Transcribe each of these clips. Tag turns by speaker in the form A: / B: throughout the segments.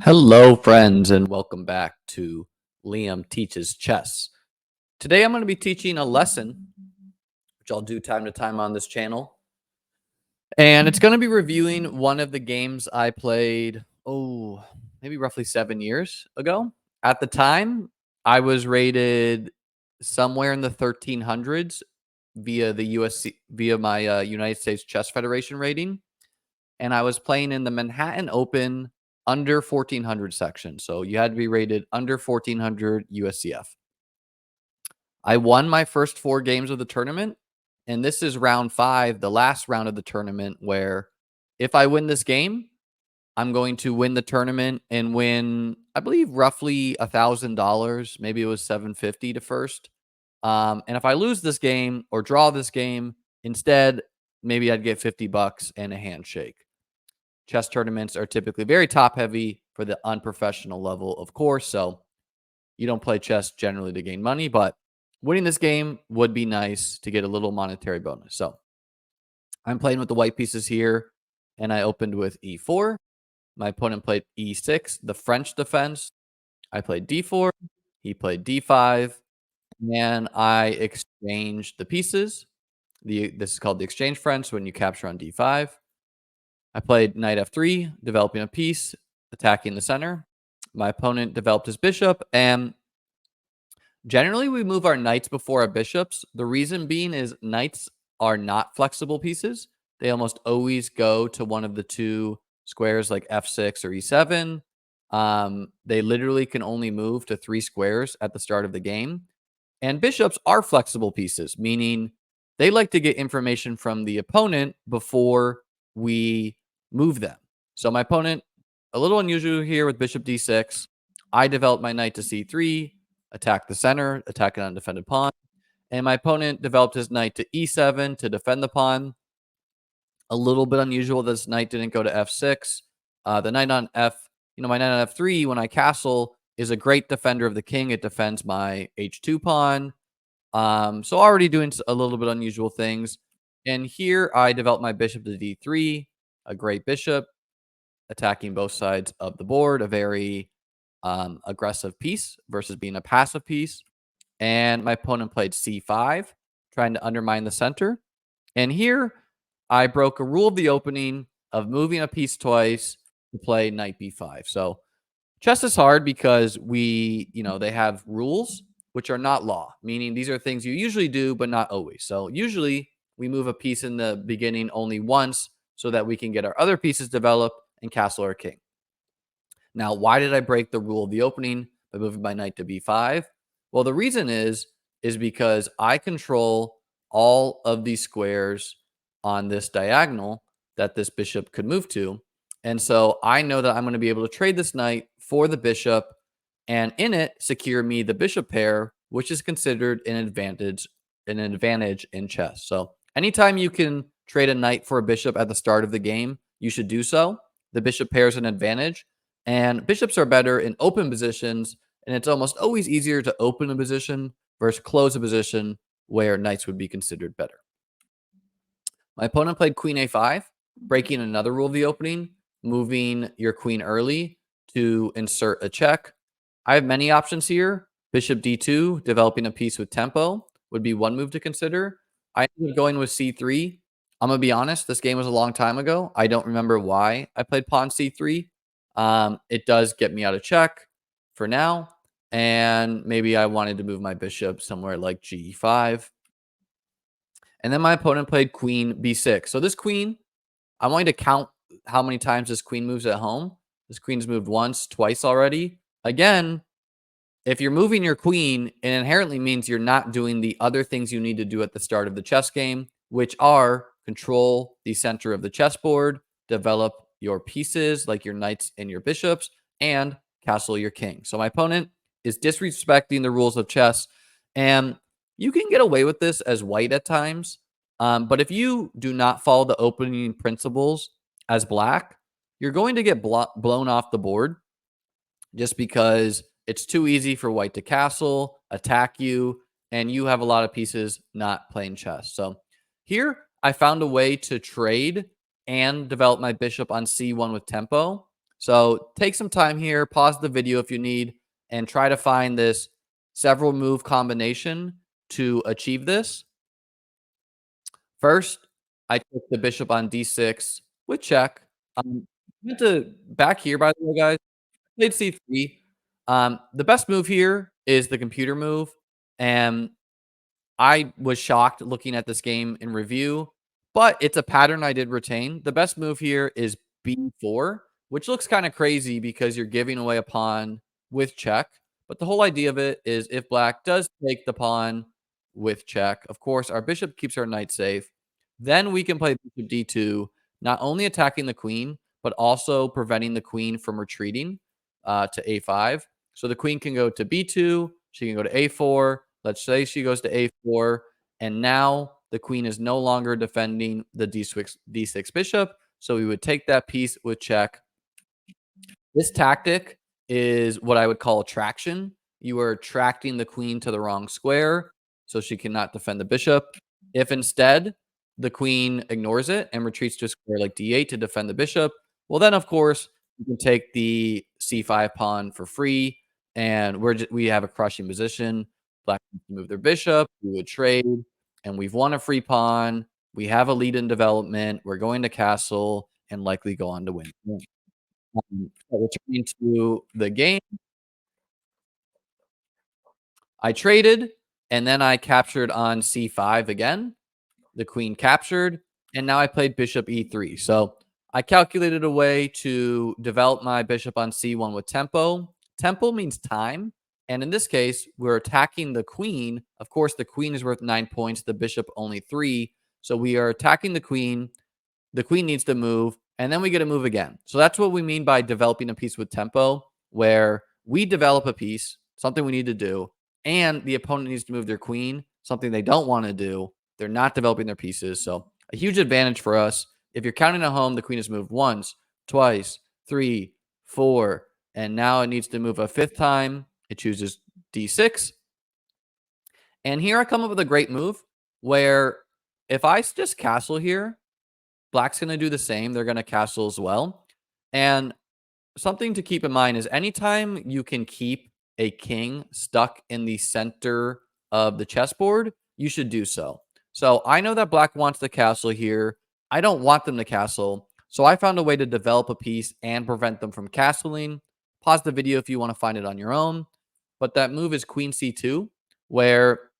A: Hello, friends, and welcome back to Liam Teaches Chess. Today, I'm going to be teaching a lesson, which I'll do time to time on this channel. And it's going to be reviewing one of the games I played, maybe roughly 7 years ago. At the time, I was rated somewhere in the 1300s via the USC, via my United States Chess Federation rating. And I was playing in the Manhattan Open under 1400 section. So you had to be rated under 1400 USCF. I won my first 4 games of the tournament. And this is round 5, the last round of the tournament, where if I win this game, I'm going to win the tournament and win, I believe, roughly $1,000. Maybe it was $750 to first. And if I lose this game or draw this game, instead, maybe I'd get $50 and a handshake. Chess tournaments are typically very top heavy for the unprofessional level, of course. So you don't play chess generally to gain money, but winning this game would be nice to get a little monetary bonus. So I'm playing with the white pieces here, and I opened with e4. My opponent played e6, the French defense. I played d4. He played d5, and I exchanged the pieces. This is called the exchange French when you capture on d5. I played knight f3, developing a piece, attacking the center. My opponent developed his bishop, and generally we move our knights before our bishops. The reason being is knights are not flexible pieces. They almost always go to one of the 2 squares like f6 or e7. They literally can only move to 3 squares at the start of the game. And bishops are flexible pieces, meaning they like to get information from the opponent before we move them. So my opponent, a little unusual here with bishop d6. I developed my knight to c3, attack the center, attack an undefended pawn. And my opponent developed his knight to e7 to defend the pawn. A little bit unusual this knight didn't go to f6. The knight on my knight on f3, when I castle, is a great defender of the king. It defends my h2 pawn. So already doing a little bit unusual things. And here I developed my bishop to d3, a great bishop, attacking both sides of the board, a very aggressive piece versus being a passive piece. And my opponent played c5, trying to undermine the center. And here I broke a rule of the opening of moving a piece twice to play knight b5. So chess is hard because they have rules which are not law, meaning these are things you usually do, but not always. So usually we move a piece in the beginning only once so that we can get our other pieces developed and castle our king. Now, why did I break the rule of the opening by moving my knight to b5? Well, the reason is because I control all of these squares on this diagonal that this bishop could move to. And so I know that I'm going to be able to trade this knight for the bishop and in it secure me the bishop pair, which is considered an advantage in chess. So anytime you can trade a knight for a bishop at the start of the game, you should do so. The bishop pair is an advantage, and bishops are better in open positions, and it's almost always easier to open a position versus close a position where knights would be considered better. My opponent played queen a5, breaking another rule of the opening, moving your queen early to insert a check. I have many options here. Bishop d2, developing a piece with tempo, would be one move to consider. I ended up going with c3. I'm going to be honest, this game was a long time ago. I don't remember why I played pawn c3. It does get me out of check for now. And maybe I wanted to move my bishop somewhere like g5. And then my opponent played queen b6. So this queen, I'm going to count how many times this queen moves at home. This queen's moved once, twice already. Again, if you're moving your queen, it inherently means you're not doing the other things you need to do at the start of the chess game, which are control the center of the chessboard, develop your pieces like your knights and your bishops, and castle your king. So my opponent is disrespecting the rules of chess, and you can get away with this as white at times. But if you do not follow the opening principles as black, you're going to get blown off the board just because it's too easy for white to castle, attack you, and you have a lot of pieces not playing chess. So here I found a way to trade and develop my bishop on c1 with tempo. So take some time here, pause the video if you need, and try to find this several move combination to achieve this. First, I took the bishop on d6 with check. Went to back here, by the way, guys. Played c3. The best move here is the computer move, and I was shocked looking at this game in review, but it's a pattern I did retain. The best move here is b4, which looks kind of crazy because you're giving away a pawn with check. But the whole idea of it is if black does take the pawn with check, of course, our bishop keeps our knight safe. Then we can play bishop d2, not only attacking the queen, but also preventing the queen from retreating to a5. So the queen can go to b2, she can go to a4. Let's say she goes to a4, and now the queen is no longer defending the d6 bishop. So we would take that piece with check. This tactic is what I would call attraction. You are attracting the queen to the wrong square, so she cannot defend the bishop. If instead the queen ignores it and retreats to a square like d8 to defend the bishop, well, then of course you can take the c5 pawn for free, and we have a crushing position. Black can move their bishop, we would trade, and we've won a free pawn. We have a lead in development. We're going to castle and likely go on to win. So returning to the game, I traded, and then I captured on c5 again. The queen captured, and now I played bishop e3. So I calculated a way to develop my bishop on c1 with tempo. Tempo means time, and in this case, we're attacking the queen. Of course, the queen is worth 9 points, the bishop only 3. So we are attacking the queen. The queen needs to move, and then we get to move again. So that's what we mean by developing a piece with tempo, where we develop a piece, something we need to do, and the opponent needs to move their queen, something they don't want to do. They're not developing their pieces. So a huge advantage for us. If you're counting at home, the queen has moved once, twice, 3, 4, and now it needs to move a 5th time. It chooses d6. And here I come up with a great move where if I just castle here, Black's going to do the same. They're going to castle as well. And something to keep in mind is anytime you can keep a king stuck in the center of the chessboard, you should do so. So I know that black wants the castle here. I don't want them to castle. So I found a way to develop a piece and prevent them from castling. Pause the video if you want to find it on your own. But that move is queen c2, where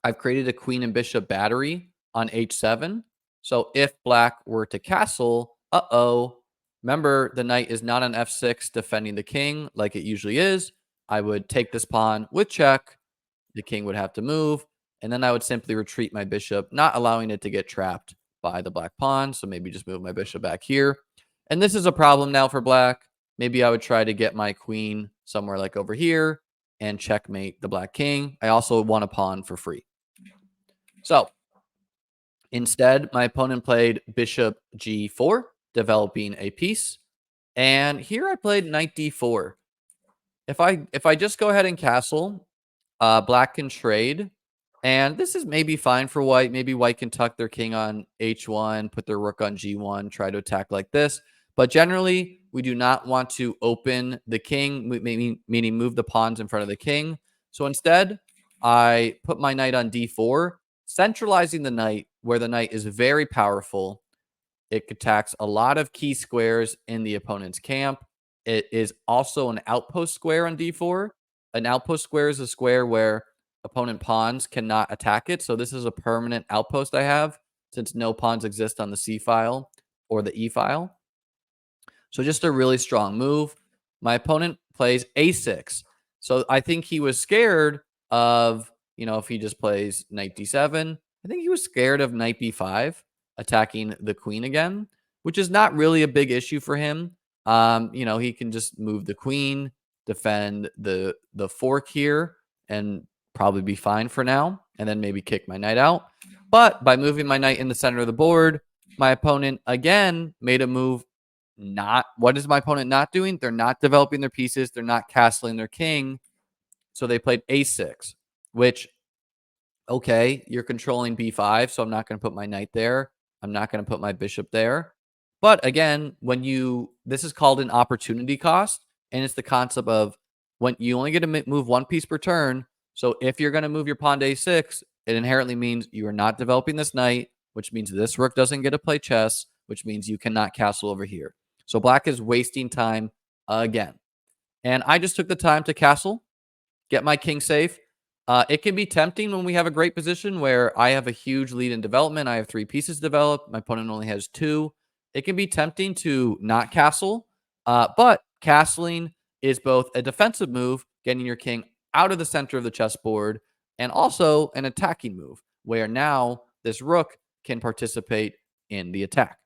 A: I've created a queen and bishop battery on h7. So if black were to castle, remember the knight is not on f6 defending the king like it usually is. I would take this pawn with check. The king would have to move, and then I would simply retreat my bishop, not allowing it to get trapped by the black pawn. So maybe just move my bishop back here. And this is a problem now for black. Maybe I would try to get my queen somewhere like over here and checkmate the black king. I also want a pawn for free. So instead, my opponent played bishop g4, developing a piece. And here I played knight d4. If I just go ahead and castle, black can trade. And this is maybe fine for white. Maybe white can tuck their king on h1, put their rook on g1, try to attack like this. But generally, we do not want to open the king, meaning move the pawns in front of the king. So instead, I put my knight on d4, centralizing the knight where the knight is very powerful. It attacks a lot of key squares in the opponent's camp. It is also an outpost square on d4. An outpost square is a square where opponent pawns cannot attack it. So this is a permanent outpost I have since no pawns exist on the c file or the e file. So just a really strong move. My opponent plays a6. So I think he was scared of, if he just plays knight d7, I think he was scared of knight b5 attacking the queen again, which is not really a big issue for him. He can just move the queen, defend the fork here, and probably be fine for now, and then maybe kick my knight out. But by moving my knight in the center of the board, my opponent again made a move. What is my opponent not doing? They're not developing their pieces. They're not castling their king. So they played a6, which, okay, you're controlling b5, so I'm not going to put my knight there. I'm not going to put my bishop there. But again, this is called an opportunity cost, and it's the concept of when you only get to move one piece per turn. So if you're going to move your pawn to a6, it inherently means you are not developing this knight, which means this rook doesn't get to play chess, which means you cannot castle over here. So black is wasting time again. And I just took the time to castle, get my king safe. It can be tempting when we have a great position where I have a huge lead in development. I have 3 pieces developed. My opponent only has 2. It can be tempting to not castle, but castling is both a defensive move, getting your king out of the center of the chessboard, and also an attacking move, where now this rook can participate in the attack.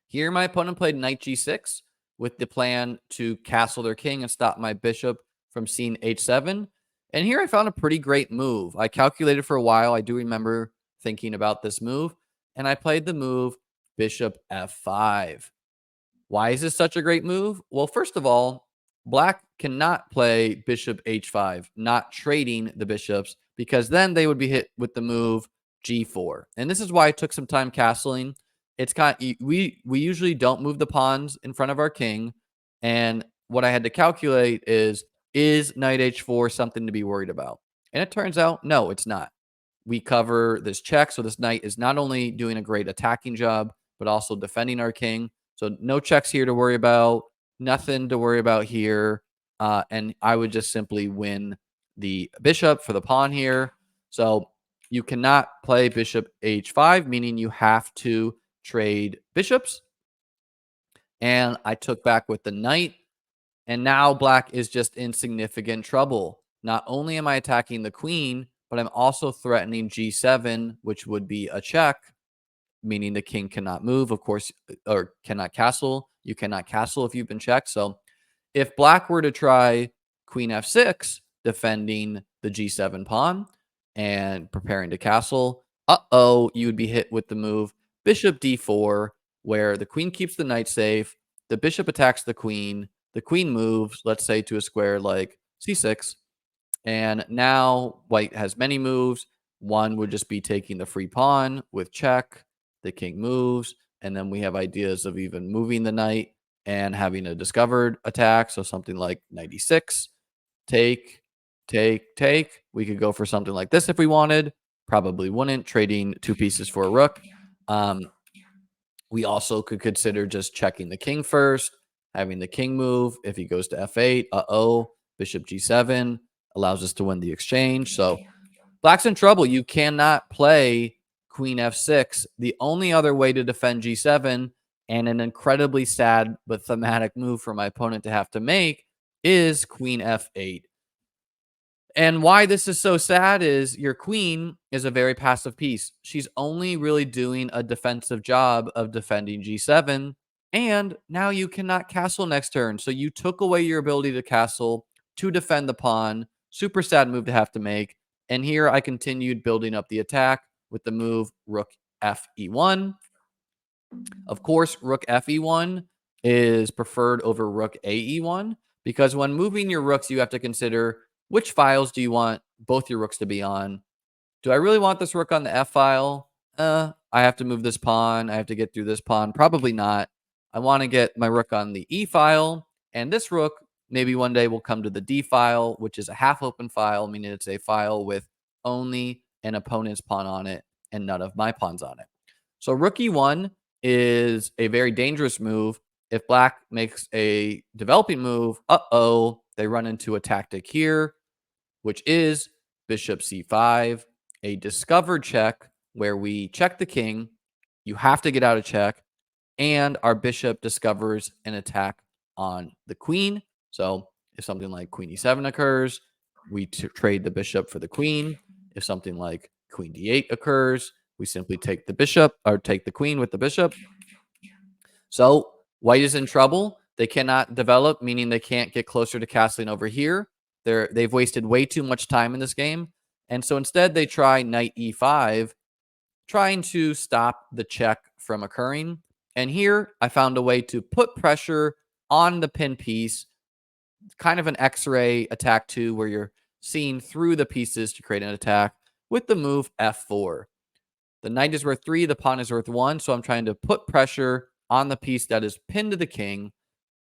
A: Here, my opponent played knight g6 with the plan to castle their king and stop my bishop from seeing h7. And here I found a pretty great move. I calculated for a while. I do remember thinking about this move. And I played the move bishop f5. Why is this such a great move? Well, first of all, black cannot play bishop h5, not trading the bishops, because then they would be hit with the move g4. And this is why I took some time castling. It's we usually don't move the pawns in front of our king. And what I had to calculate is knight h4 something to be worried about? And it turns out, no, it's not. We cover this check. So this knight is not only doing a great attacking job, but also defending our king. So no checks here to worry about, nothing to worry about here. And I would just simply win the bishop for the pawn here. So you cannot play bishop h5, meaning you have to trade bishops. And I took back with the knight. And now black is just in significant trouble. Not only am I attacking the queen, but I'm also threatening g7, which would be a check, meaning the king cannot move, of course, or cannot castle. You cannot castle if you've been checked. So if black were to try queen f6, defending the g7 pawn and preparing to castle, you would be hit with the move bishop d4, where the queen keeps the knight safe, the bishop attacks the queen moves, let's say, to a square like c6, and now white has many moves. One would just be taking the free pawn with check, the king moves, and then we have ideas of even moving the knight and having a discovered attack. So something like knight e6, take, take. We could go for something like this if we wanted. Probably wouldn't, trading 2 pieces for a rook. We also could consider just checking the king first, having the king move. If he goes to f8, bishop g7 allows us to win the exchange. So black's in trouble. You cannot play queen f6. The only other way to defend g7, and an incredibly sad but thematic move for my opponent to have to make, is queen f8. And why this is so sad is your queen is a very passive piece. She's only really doing a defensive job of defending g7, and now you cannot castle next turn. So you took away your ability to castle, to defend the pawn. Super sad move to have to make. And here I continued building up the attack with the move rook fe1. Of course, rook fe1 is preferred over rook ae1, because when moving your rooks, you have to consider which files do you want both your rooks to be on. Do I really want this rook on the f file? I have to move this pawn. I have to get through this pawn. Probably not. I want to get my rook on the e file, and this rook maybe one day will come to the d file, which is a half open file, meaning it's a file with only an opponent's pawn on it and none of my pawns on it. So rook e1 is a very dangerous move. If black makes a developing move, they run into a tactic here, which is bishop c5, a discovered check where we check the king. You have to get out of check, and our bishop discovers an attack on the queen. So if something like queen e7 occurs, we trade the bishop for the queen. If something like queen d8 occurs, we simply take the bishop, or take the queen with the bishop. So white is in trouble. They cannot develop, meaning they can't get closer to castling over here. They've wasted way too much time in this game. And so instead they try knight e5, trying to stop the check from occurring. And here I found a way to put pressure on the pin piece, kind of an X-ray attack too, where you're seeing through the pieces to create an attack with the move f4. The knight is worth 3, the pawn is worth 1, so I'm trying to put pressure on the piece that is pinned to the king.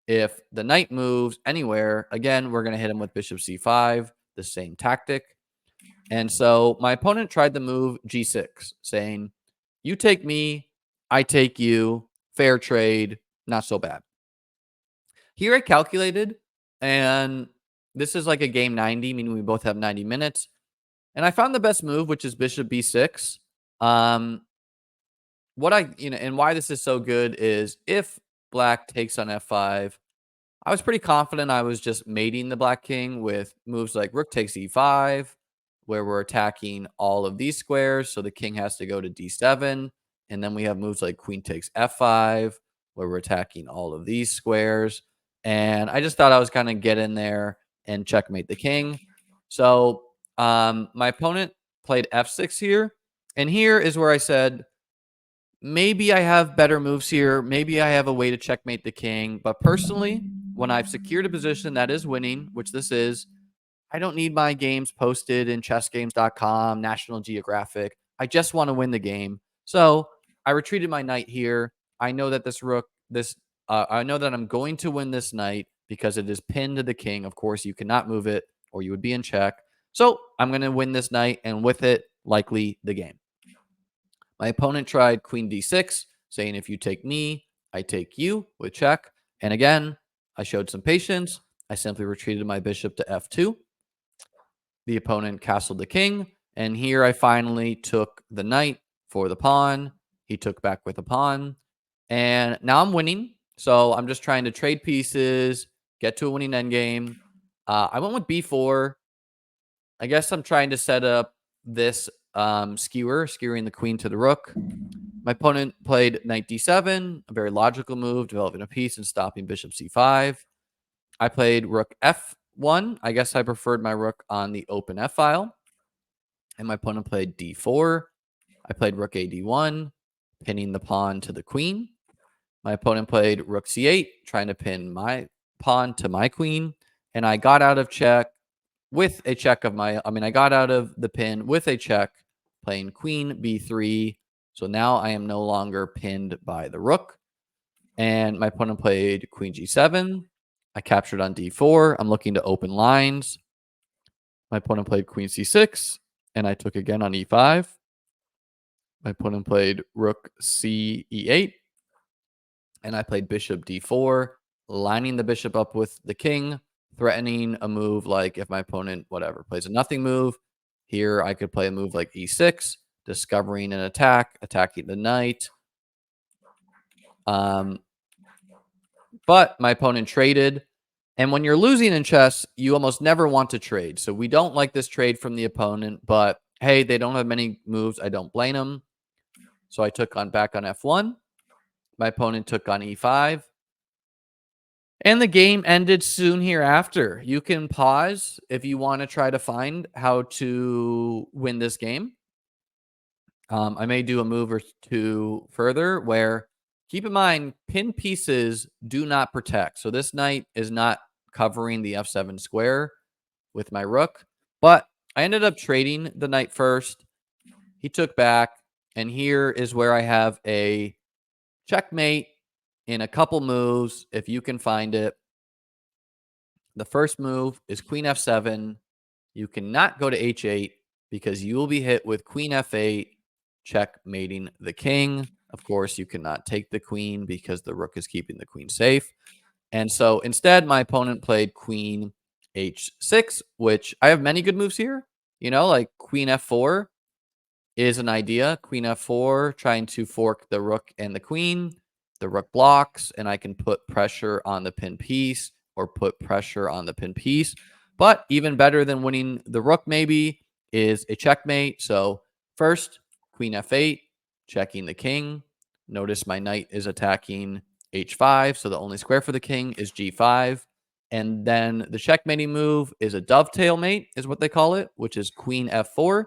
A: If the knight moves anywhere, again, we're going to hit him with bishop c5, the same tactic. And so my opponent tried the move g6, saying, you take me, I take you, fair trade, not so bad. Here I calculated, and this is like a game 90, meaning we both have 90 minutes. And I found the best move, which is bishop b6. And why this is so good is if black takes on f5, I was pretty confident I was just mating the black king with moves like rook takes e5, where we're attacking all of these squares. So the king has to go to d7. And then we have moves like queen takes f5, where we're attacking all of these squares. And I just thought I was going to get in there and checkmate the king. So my opponent played f6 here. And here is where I said, maybe I have better moves here. Maybe I have a way to checkmate the king. But personally, when I've secured a position that is winning, which this is, I don't need my games posted in chessgames.com, National Geographic. I just want to win the game. So I retreated my knight here. I know that I know that I'm going to win this knight because it is pinned to the king. Of course, you cannot move it or you would be in check. So I'm going to win this knight and with it, likely the game. My opponent tried queen d6, saying if you take me, I take you with check. And again, I showed some patience. I simply retreated my bishop to f2. The opponent castled the king. And here I finally took the knight for the pawn. He took back with a pawn. And now I'm winning. So I'm just trying to trade pieces, get to a winning endgame. I went with b4. I guess I'm trying to set up this skewering the queen to the rook. My opponent played knight d7, a very logical move, developing a piece and stopping bishop c5. I played rook f1. I guess I preferred my rook on the open f file. And my opponent played d4. I played rook a d1, pinning the pawn to the queen. My opponent played rook c8, trying to pin my pawn to my queen. And I got out of check with a check of I got out of the pin with a check, playing queen b3. So now I am no longer pinned by the rook. And my opponent played queen g7. I captured on d4. I'm looking to open lines. My opponent played queen c6, and I took again on e5. My opponent played rook c e8, and I played bishop d4, lining the bishop up with the king, threatening a move like if my opponent, plays a nothing move. Here I could play a move like e6, discovering an attack, attacking the knight. But my opponent traded. And when you're losing in chess, you almost never want to trade. So we don't like this trade from the opponent. But hey, they don't have many moves. I don't blame them. So I took back on f1. My opponent took on e5. And the game ended soon hereafter. You can pause if you want to try to find how to win this game. I may do a move or two further where, keep in mind, pin pieces do not protect. So this knight is not covering the f7 square with my rook. But I ended up trading the knight first. He took back. And here is where I have a checkmate in a couple moves, if you can find it. The first move is queen f7. You cannot go to h8 because you will be hit with queen f8, checkmating the king. Of course, you cannot take the queen because the rook is keeping the queen safe. And so instead, my opponent played queen h6, which I have many good moves here. Like queen f4 is an idea. Queen f4, trying to fork the rook and the queen. The rook blocks, and I can put pressure on the pin piece or put pressure on the pin piece. But even better than winning the rook maybe is a checkmate. So first, queen f8, checking the king. Notice my knight is attacking h5, so the only square for the king is g5. And then the checkmating move is a dovetail mate, is what they call it, which is queen f4.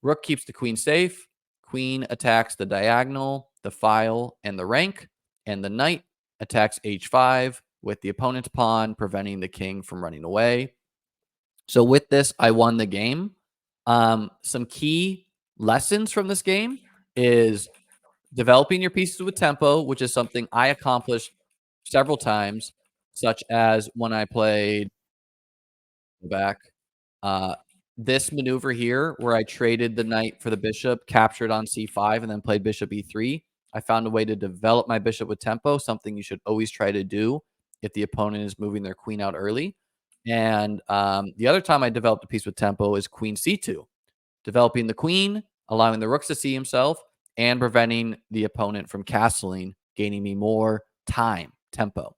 A: Rook keeps the queen safe. Queen attacks the diagonal, the file, and the rank. And the knight attacks h5 with the opponent's pawn, preventing the king from running away. So with this, I won the game. Some key lessons from this game is developing your pieces with tempo, which is something I accomplished several times, such as when I played back. Uh, this maneuver here, where I traded the knight for the bishop, captured on c5, and then played bishop e3. I found a way to develop my bishop with tempo, something you should always try to do if the opponent is moving their queen out early. And the other time I developed a piece with tempo is queen c2, developing the queen, allowing the rooks to see himself, and preventing the opponent from castling, gaining me more time, tempo.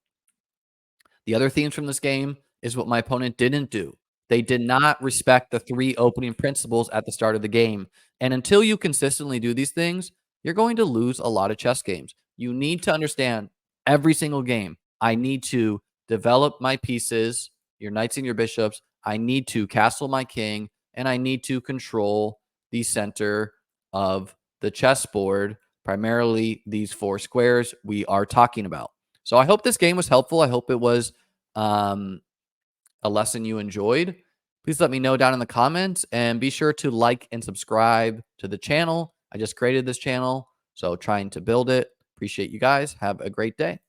A: The other themes from this game is what my opponent didn't do. They did not respect the 3 opening principles at the start of the game. And until you consistently do these things, you're going to lose a lot of chess games. You need to understand every single game. I need to develop my pieces, your knights and your bishops. I need to castle my king, and I need to control the center of the chessboard, primarily these 4 squares we are talking about. So I hope this game was helpful. I hope it was um, a lesson you enjoyed. Please let me know down in the comments, and be sure to like and subscribe to the channel. I just created this channel, so trying to build it. Appreciate you guys. Have a great day.